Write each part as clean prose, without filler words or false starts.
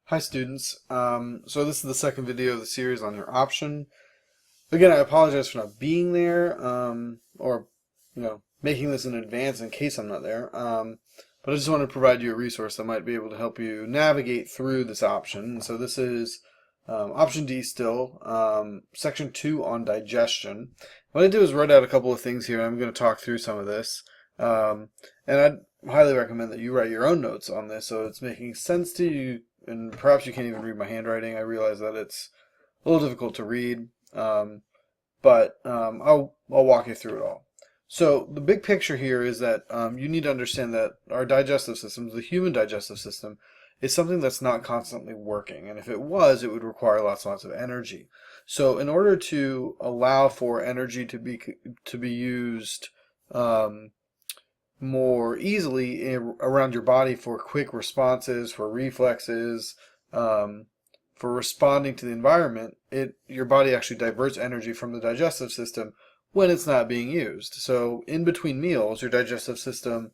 Hi students. So this is the second video of the series on your option. Again, I apologize for not being there, or making this in advance in case I'm not there. But I just want to provide you a resource that might be able to help you navigate through this option. And so this is option D still, section 2 on digestion. What I do is write out a couple of things here. I'm going to talk through some of this. And I'd highly recommend that you write your own notes on this so it's making sense to you. And perhaps you can't even read my handwriting. I realize that it's a little difficult to read, but I'll walk you through it all. So the big picture here is that you need to understand that our digestive system, the human digestive system, is something that's not constantly working. And if it was, it would require lots and lots of energy. So in order to allow for energy to be used more easily around your body for quick responses, for reflexes, for responding to the environment, your body actually diverts energy from the digestive system when it's not being used. So in between meals, your digestive system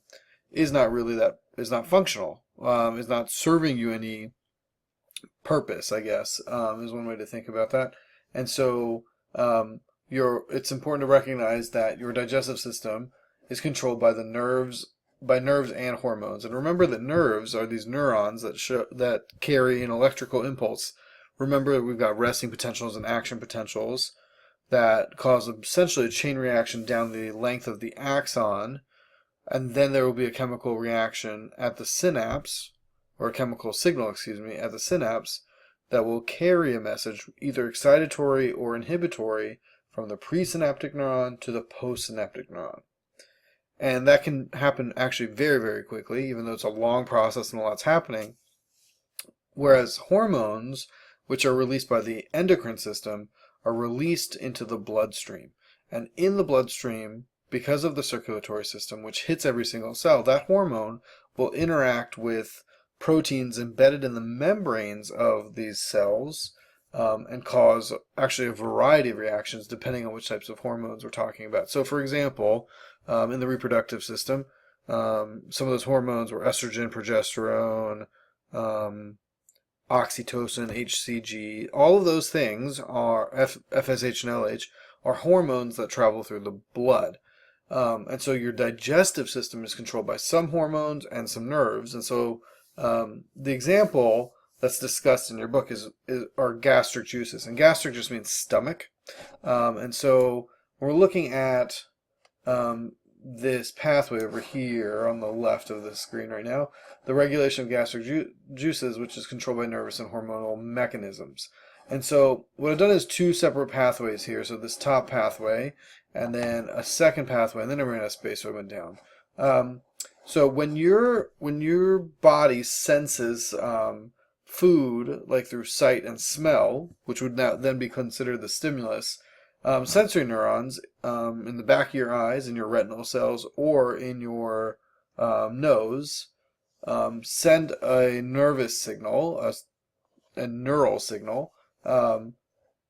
is not functional, is not serving you any purpose, I guess, is one way to think about that. And so it's important to recognize that your digestive system is controlled by nerves and hormones. And remember that nerves are these neurons that carry an electrical impulse. Remember, we've got resting potentials and action potentials that cause essentially a chain reaction down the length of the axon, and then there will be a chemical reaction at the synapse, or a chemical signal, at the synapse, that will carry a message, either excitatory or inhibitory, from the presynaptic neuron to the postsynaptic neuron. And that can happen actually very, very quickly, even though it's a long process and a lot's happening. Whereas hormones, which are released by the endocrine system, are released into the bloodstream. And in the bloodstream, because of the circulatory system, which hits every single cell, that hormone will interact with proteins embedded in the membranes of these cells, and cause actually a variety of reactions depending on which types of hormones we're talking about. So for example, in the reproductive system, some of those hormones were estrogen, progesterone, oxytocin, HCG. All of those things are FSH and LH are hormones that travel through the blood. And so your digestive system is controlled by some hormones and some nerves. And so the example that's discussed in your book are gastric juices. And gastric just means stomach. And so we're looking at this pathway over here on the left of the screen right now, the regulation of gastric juices, which is controlled by nervous and hormonal mechanisms. And so what I've done is two separate pathways here. So this top pathway, and then a second pathway, and then I ran out of space, so I went down. So when your body senses food, like through sight and smell, which would now then be considered the stimulus, sensory neurons in the back of your eyes, in your retinal cells, or in your nose send a nervous signal, a neural signal,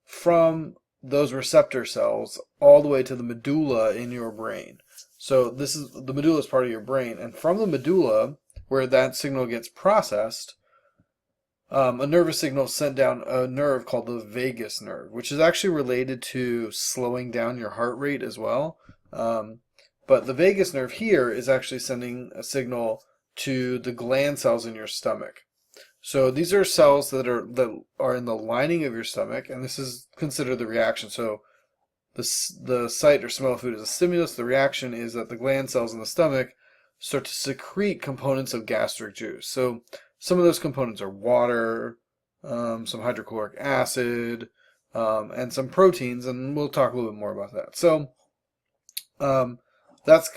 from those receptor cells all the way to the medulla in your brain. So the medulla is part of your brain, and from the medulla, where that signal gets processed, a nervous signal sent down a nerve called the vagus nerve, which is actually related to slowing down your heart rate as well. But the vagus nerve here is actually sending a signal to the gland cells in your stomach. So these are cells that are in the lining of your stomach, and this is considered the reaction. So the sight or smell of food is a stimulus. The reaction is that the gland cells in the stomach start to secrete components of gastric juice. So some of those components are water, some hydrochloric acid, and some proteins, and we'll talk a little bit more about that. So that's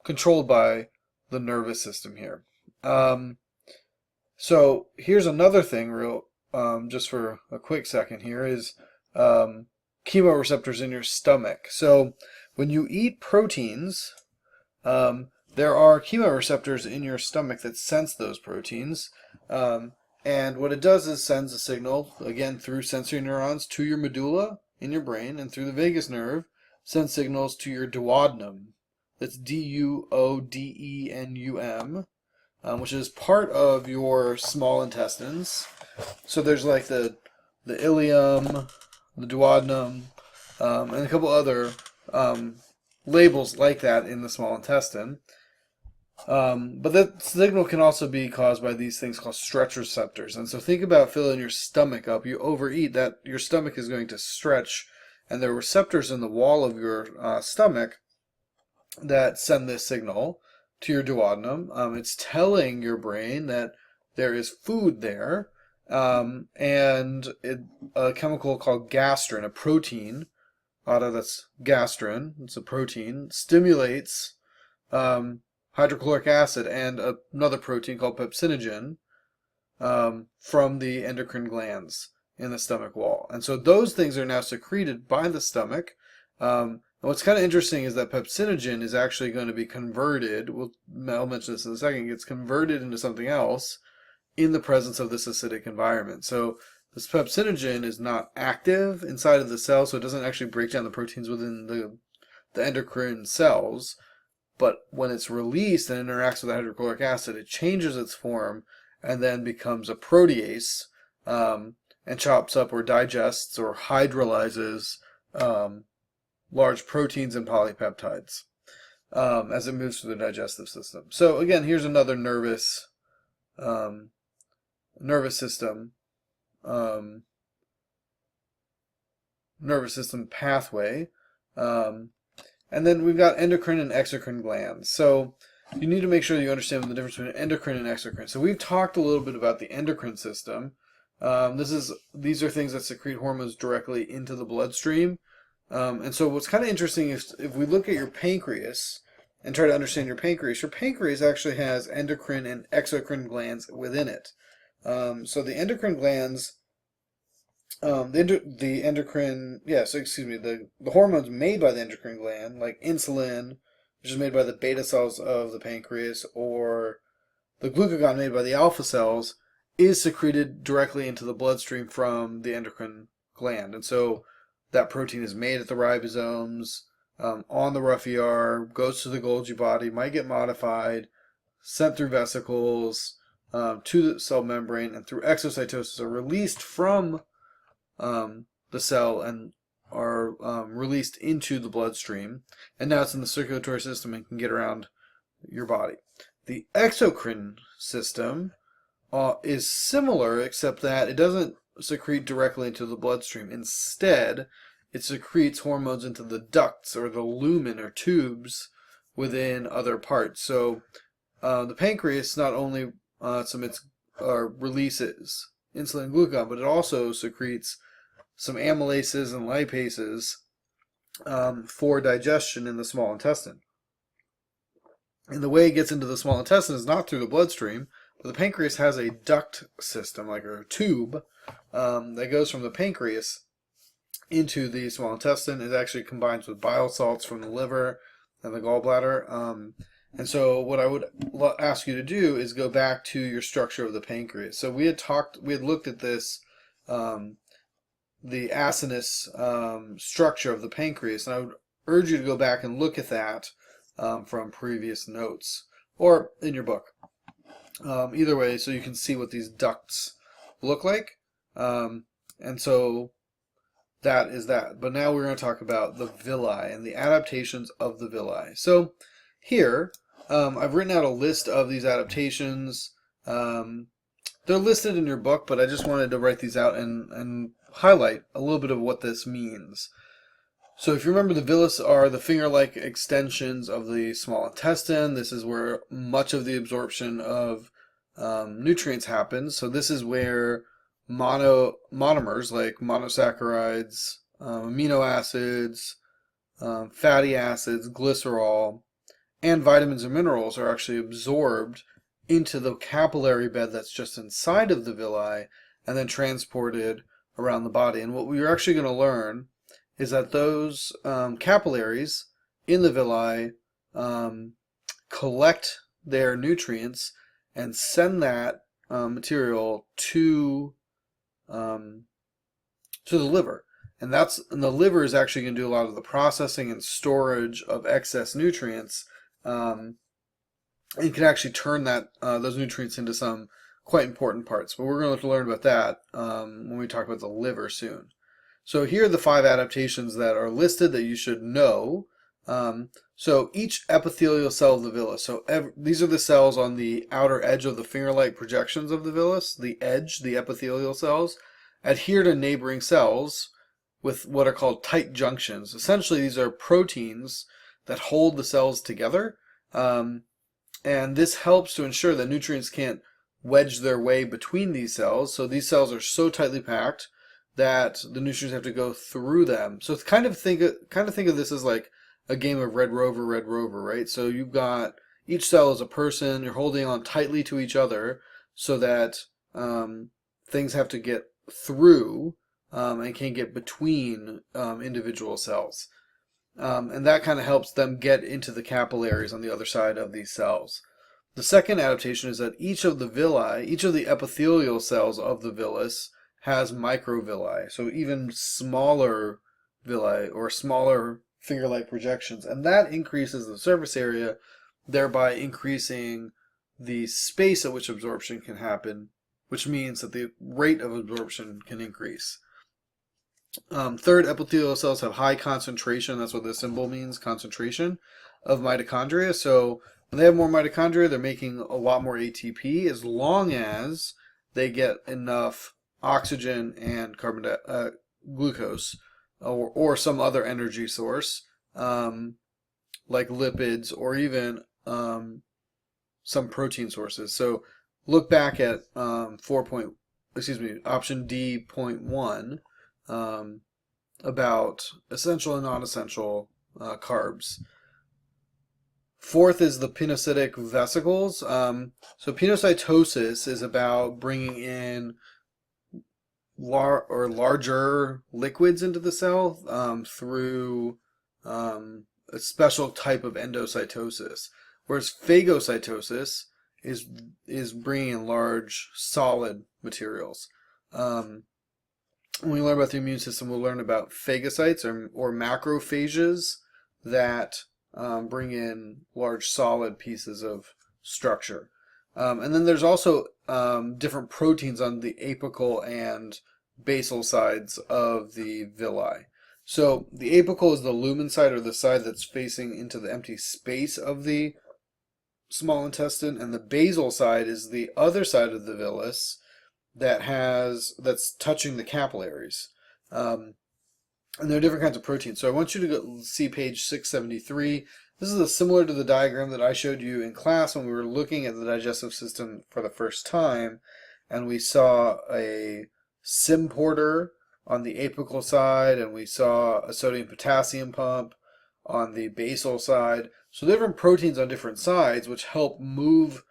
controlled by the nervous system here. So here's another thing, just for a quick second here, is chemoreceptors in your stomach. So when you eat proteins, there are chemoreceptors in your stomach that sense those proteins. And what it does is sends a signal, again, through sensory neurons to your medulla in your brain, and through the vagus nerve, sends signals to your duodenum. That's D-U-O-D-E-N-U-M. which is part of your small intestines. So there's like the ileum, the duodenum, and a couple other labels like that in the small intestine. But that signal can also be caused by these things called stretch receptors. And so think about filling your stomach up. You overeat, that your stomach is going to stretch, and there are receptors in the wall of your stomach that send this signal to your duodenum. It's telling your brain that there is food there, and a chemical called gastrin, a protein, that's gastrin, it's a protein, stimulates hydrochloric acid and another protein called pepsinogen from the endocrine glands in the stomach wall. And so those things are now secreted by the stomach. And what's kind of interesting is that pepsinogen is actually going to be converted, I'll mention this in a second, gets converted into something else in the presence of this acidic environment. So this pepsinogen is not active inside of the cell, so it doesn't actually break down the proteins within the endocrine cells. But when it's released and interacts with the hydrochloric acid, it changes its form and then becomes a protease, and chops up or digests or hydrolyzes large proteins and polypeptides as it moves through the digestive system. So again, here's another nervous system pathway. And then we've got endocrine and exocrine glands. So you need to make sure you understand the difference between endocrine and exocrine. So we've talked a little bit about the endocrine system. These are things that secrete hormones directly into the bloodstream. And so what's kind of interesting is if we look at your pancreas and try to understand your pancreas actually has endocrine and exocrine glands within it. So the endocrine glands, the hormones made by the endocrine gland, like insulin, which is made by the beta cells of the pancreas, or the glucagon made by the alpha cells, is secreted directly into the bloodstream from the endocrine gland. And so that protein is made at the ribosomes, on the rough ER, goes to the Golgi body, might get modified, sent through vesicles, to the cell membrane, and through exocytosis are released from the cell and are released into the bloodstream. And now it's in the circulatory system and can get around your body. The exocrine system is similar, except that it doesn't secrete directly into the bloodstream. Instead, it secretes hormones into the ducts or the lumen or tubes within other parts. So the pancreas not only releases insulin and glucagon, but it also secretes some amylases and lipases for digestion in the small intestine. And the way it gets into the small intestine is not through the bloodstream, but the pancreas has a duct system, like a tube, that goes from the pancreas into the small intestine. It actually combines with bile salts from the liver and the gallbladder. And so what I would ask you to do is go back to your structure of the pancreas. So we had looked at this, the acinous structure of the pancreas, and I would urge you to go back and look at that from previous notes or in your book. Either way, so you can see what these ducts look like. And so that is that. But now we're going to talk about the villi and the adaptations of the villi. So here, I've written out a list of these adaptations. They're listed in your book, but I just wanted to write these out and highlight a little bit of what this means. So if you remember, the villi are the finger-like extensions of the small intestine. This is where much of the absorption of nutrients happens. So this is where monomers like monosaccharides, amino acids, fatty acids, glycerol, and vitamins and minerals are actually absorbed into the capillary bed that's just inside of the villi and then transported around the body. And what we're actually going to learn is that those capillaries in the villi collect their nutrients and send that material to the liver. And the liver is actually going to do a lot of the processing and storage of excess nutrients and can actually turn those nutrients into some quite important parts. But we're going to have to learn about that when we talk about the liver soon. So here are the 5 adaptations that are listed that you should know. So each epithelial cell of the villus, these are the cells on the outer edge of the finger-like projections of the villus, the edge, the epithelial cells, adhere to neighboring cells with what are called tight junctions. Essentially, these are proteins that hold the cells together, and this helps to ensure that nutrients can't wedge their way between these cells. So these cells are so tightly packed that the nutrients have to go through them. So it's kind of think of this as like a game of Red Rover, right? So you've got each cell is a person. You're holding on tightly to each other so that things have to get through and can't get between individual cells. And that kind of helps them get into the capillaries on the other side of these cells. The second adaptation is that each of the villi, each of the epithelial cells of the villus has microvilli, so even smaller villi or smaller finger-like projections, and that increases the surface area, thereby increasing the space at which absorption can happen, which means that the rate of absorption can increase. Third, epithelial cells have high concentration, that's what the symbol means, concentration, of mitochondria. So when they have more mitochondria, they're making a lot more ATP as long as they get enough oxygen and glucose or some other energy source, like lipids or even some protein sources. So look back at option D.1 about essential and non-essential carbs. Fourth is the pinocytic vesicles. So pinocytosis is about bringing in larger liquids into the cell through a special type of endocytosis, whereas phagocytosis is bringing in large solid materials. When we learn about the immune system, we'll learn about phagocytes or macrophages that bring in large solid pieces of structure. And then there's also different proteins on the apical and basal sides of the villi. So the apical is the lumen side, or the side that's facing into the empty space of the small intestine, and the basal side is the other side of the villus that's touching the capillaries. And there are different kinds of proteins. So I want you to go see page 673. This is similar to the diagram that I showed you in class when we were looking at the digestive system for the first time, and we saw a symporter on the apical side, and we saw a sodium-potassium pump on the basal side. So different proteins on different sides which help move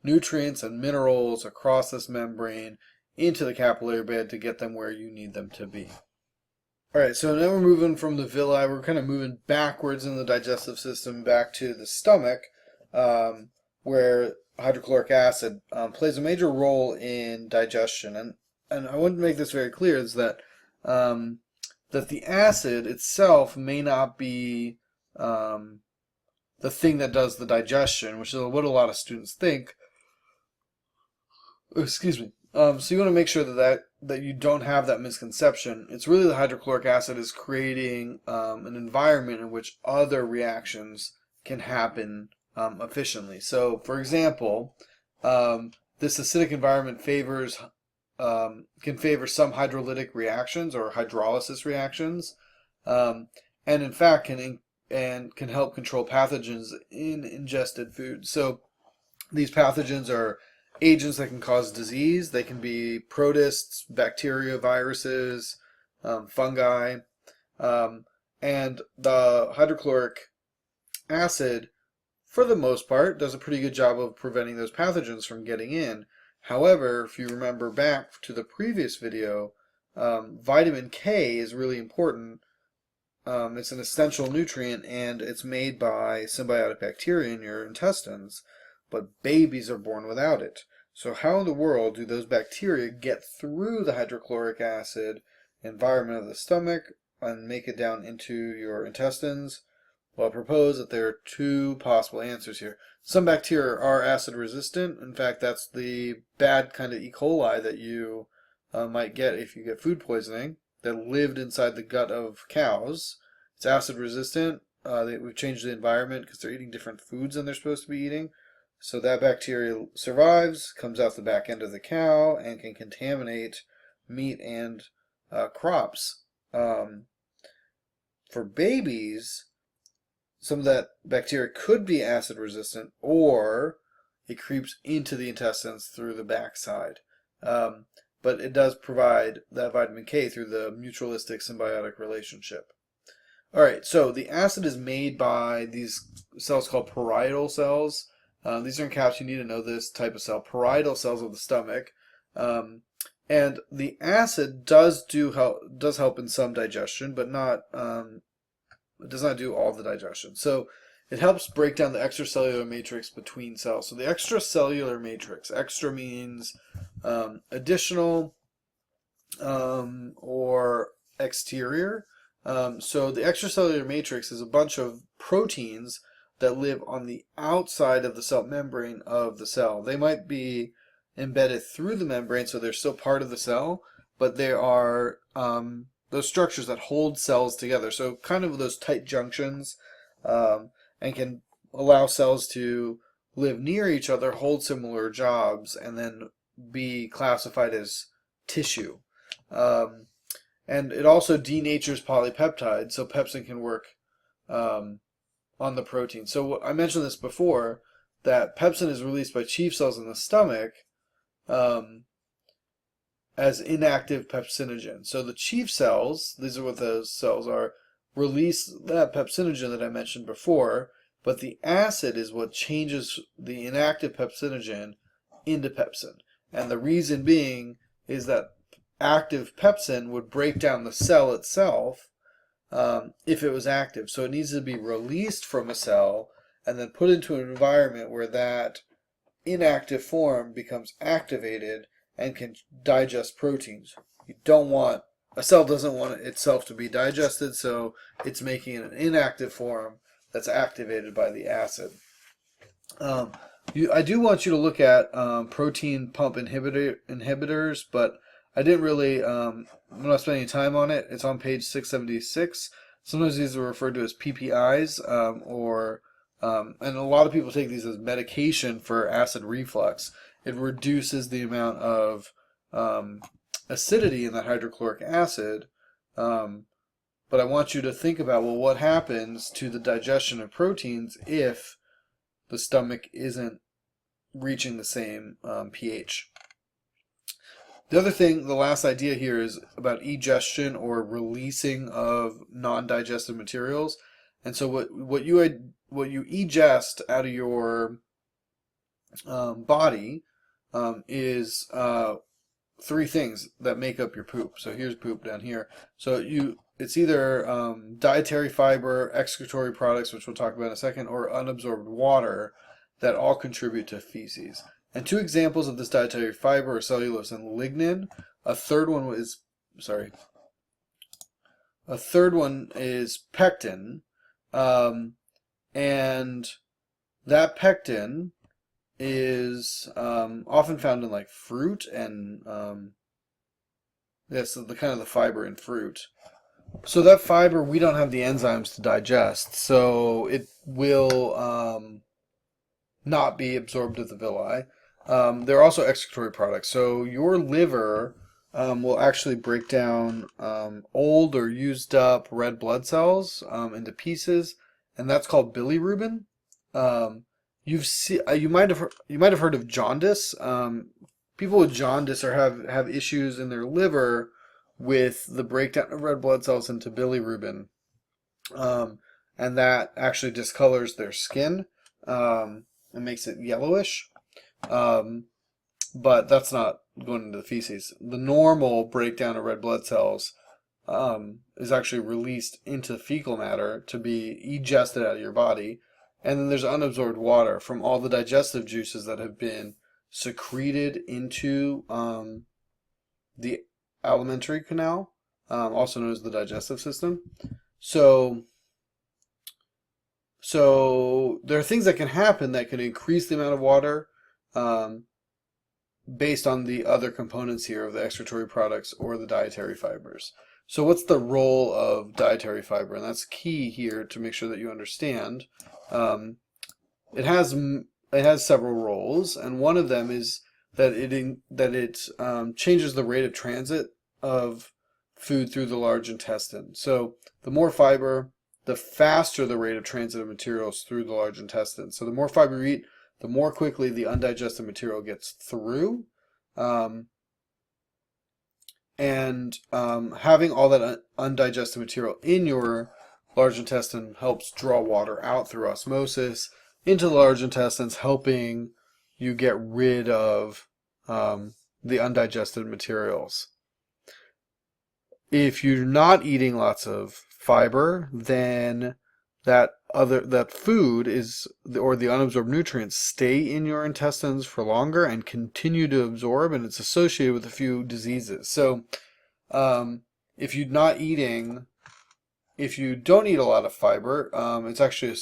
nutrients and minerals across this membrane into the capillary bed to get them where you need them to be. Alright, so now we're moving from the villi, we're kind of moving backwards in the digestive system back to the stomach, where hydrochloric acid plays a major role in digestion. And I want to make this very clear, is that the acid itself may not be the thing that does the digestion, which is what a lot of students think. Excuse me. So you want to make sure that you don't have that misconception. It's really the hydrochloric acid is creating an environment in which other reactions can happen efficiently. So, for example, this acidic environment can favor some hydrolytic reactions or hydrolysis reactions, and in fact can help control pathogens in ingested food. So these pathogens are agents that can cause disease. They can be protists, bacteria, viruses, fungi, and the hydrochloric acid, for the most part, does a pretty good job of preventing those pathogens from getting in. However, if you remember back to the previous video, vitamin K is really important. It's an essential nutrient, and it's made by symbiotic bacteria in your intestines, but babies are born without it. So how in the world do those bacteria get through the hydrochloric acid environment of the stomach and make it down into your intestines? Well, I propose that there are two possible answers here. Some bacteria are acid resistant. In fact, that's the bad kind of E. coli that you might get if you get food poisoning that lived inside the gut of cows. It's acid resistant. We've changed the environment because they're eating different foods than they're supposed to be eating. So that bacteria survives, comes out the back end of the cow, and can contaminate meat and crops. For babies, some of that bacteria could be acid resistant, or it creeps into the intestines through the backside. But it does provide that vitamin K through the mutualistic symbiotic relationship. All right, so the acid is made by these cells called parietal cells. These are in caps. You need to know this type of cell. Parietal cells of the stomach. And the acid does help in some digestion, but not it does not do all the digestion. So it helps break down the extracellular matrix between cells. So the extracellular matrix, extra means additional or exterior. So the extracellular matrix is a bunch of proteins that live on the outside of the cell membrane of the cell. They might be embedded through the membrane, so they're still part of the cell, but they are those structures that hold cells together. So kind of those tight junctions, and can allow cells to live near each other, hold similar jobs, and then be classified as tissue. And it also denatures polypeptides, so pepsin can work on the protein. So I mentioned this before, that pepsin is released by chief cells in the stomach as inactive pepsinogen. So the chief cells, these are what those cells are, release that pepsinogen that I mentioned before, but the acid is what changes the inactive pepsinogen into pepsin. And the reason being is that active pepsin would break down the cell itself if it was active. So it needs to be released from a cell and then put into an environment where that inactive form becomes activated and can digest proteins. A cell doesn't want itself to be digested, so it's making an inactive form that's activated by the acid. I do want you to look at protein pump inhibitors, but I didn't really, I'm not spending time on it. It's on page 676. Sometimes these are referred to as PPIs, and a lot of people take these as medication for acid reflux. It reduces the amount of acidity in that hydrochloric acid, but I want you to think about, well, what happens to the digestion of proteins if the stomach isn't reaching the same pH. The other thing, the last idea here is about egestion, or releasing of non-digested materials. And so what you egest out of your body is three things that make up your poop. So here's poop down here. So it's either dietary fiber, excretory products, which we'll talk about in a second, or unabsorbed water that all contribute to feces. And two examples of this dietary fiber are cellulose and lignin. A third one is pectin, and that pectin is often found in like fruit, and that's the kind of the fiber in fruit. So that fiber, we don't have the enzymes to digest, so it will not be absorbed at the villi. There are also excretory products. So your liver will actually break down old or used up red blood cells into pieces, and that's called bilirubin. You might have heard of jaundice. People with jaundice have issues in their liver with the breakdown of red blood cells into bilirubin, and that actually discolors their skin and makes it yellowish. But that's not going into the feces. The normal breakdown of red blood cells is actually released into fecal matter to be egested out of your body. And then there's unabsorbed water from all the digestive juices that have been secreted into the alimentary canal, also known as the digestive system. So So there are things that can happen that can increase the amount of water um, based on the other components here of the excretory products or the dietary fibers. So what's the role of dietary fiber? And that's key here to make sure that you understand. Um, it has several roles, and one of them is that it changes the rate of transit of food through the large intestine. So the more fiber, the faster the rate of transit of materials through the large intestine. So the more fiber you eat, the more quickly the undigested material gets through. Um, and having all that undigested material in your large intestine helps draw water out through osmosis into the large intestines, helping you get rid of the undigested materials. If you're not eating lots of fiber, then that food is, or the unabsorbed nutrients stay in your intestines for longer and continue to absorb, and it's associated with a few diseases. So if you're not eating, if you don't eat a lot of fiber, it's actually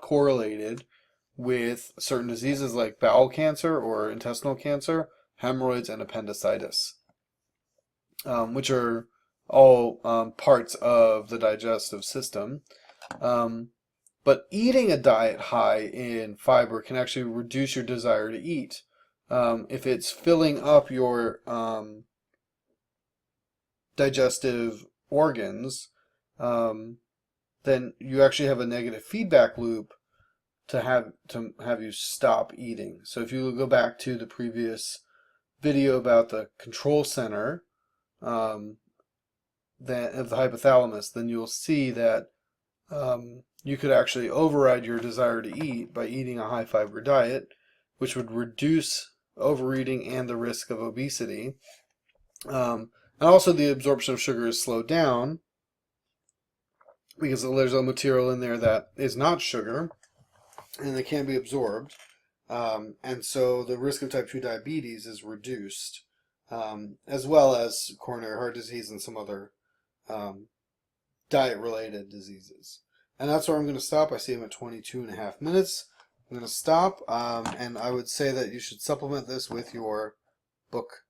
correlated with certain diseases like bowel cancer or intestinal cancer, hemorrhoids, and appendicitis, which are all parts of the digestive system. But eating a diet high in fiber can actually reduce your desire to eat. If it's filling up your digestive organs, then you actually have a negative feedback loop to have you stop eating. So if you go back to the previous video about the control center of the hypothalamus, then you'll see that you could actually override your desire to eat by eating a high fiber diet, which would reduce overeating and the risk of obesity. And also the absorption of sugar is slowed down because there's a material in there that is not sugar and it can't be absorbed. And so the risk of type 2 diabetes is reduced, as well as coronary heart disease and some other diet-related diseases. And that's where I'm going to stop. I see I'm at 22.5 minutes. I'm going to stop, and I would say that you should supplement this with your book